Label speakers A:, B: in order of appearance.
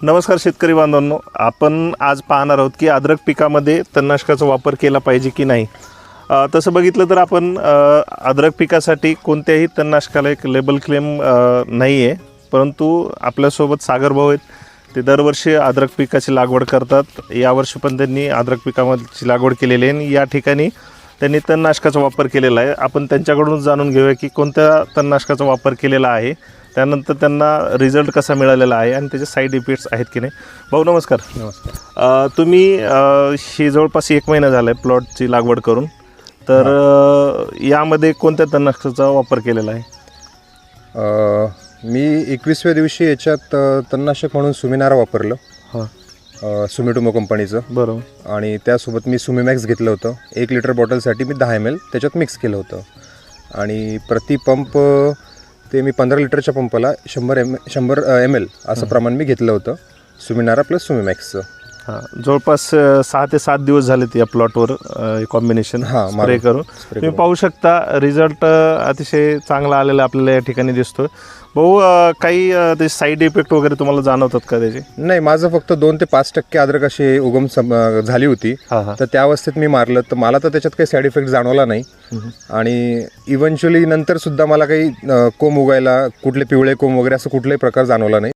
A: नमस्कार शेतकरी बांधवांनो, आपण आज पाहणार आहोत की अद्रक पिकामध्ये तणनाशकाचा वापर केला पाहिजे की नाही. तसं बघितलं तर आपण अद्रक पिकासाठी कोणत्याही तणनाशकाला एक लेबल क्लेम नाही आहे, परंतु आपल्यासोबत सागर भाऊ आहेत. ते दरवर्षी अद्रक पिकाची लागवड करतात. यावर्षी पण त्यांनी अद्रक पिकाची लागवड केलेली आहे आणि या ठिकाणी त्यांनी तणनाशकाचा वापर केलेला आहे. आपण त्यांच्याकडून जाणून घेऊया की कोणत्या तणनाशकाचा वापर केलेला आहे, त्यानंतर त्यांना रिझल्ट कसा मिळालेला आहे आणि त्याचे साईड इफेक्ट्स आहेत की नाही. भाऊ नमस्कार.
B: नमस्कार.
A: तुम्ही ही जवळपास 1 महिना झाला आहे प्लॉटची लागवड करून, तर यामध्ये कोणत्या तणनाशकाचा वापर केलेला आहे?
B: मी 21व्या दिवशी याच्यात तणनाशक म्हणून सुमिनारा वापरलं.
A: हां,
B: सुमिटोमो कंपनीचं.
A: बरोबर.
B: आणि त्यासोबत मी सुमिमॅक्स घेतलं होतं. 1 लिटर बॉटलसाठी मी 10 ml त्याच्यात मिक्स केलं होतं. आणि प्रति पंप ते मी 15 लिटरच्या पंपाला 100 ml असं प्रमाण मी घेतलं होतं, सुमिनारा प्लस सुमिमॅक्सचं.
A: हां, जवळपास 6 ते 7 दिवस झालेत या प्लॉटवर कॉम्बिनेशन स्प्रे करून. तुम्ही पाहू शकता रिझल्ट अतिशय चांगला आलेला आपल्याला या ठिकाणी दिसतोय. भाऊ, काही ते साईड इफेक्ट वगैरे तुम्हाला जाणवतात का त्याचे?
B: नाही, माझं फक्त 2 ते 5% अद्रक अशी उगम झाली होती. तर त्या अवस्थेत मी मारलं, तर मला तर त्याच्यात काही साईड इफेक्ट जाणवला नाही. आणि इव्हेंच्युअली नंतर सुद्धा मला काही कोंब उगायला, कुठले पिवळे कोंब वगैरे असं कुठलाही प्रकार जाणवला नाही.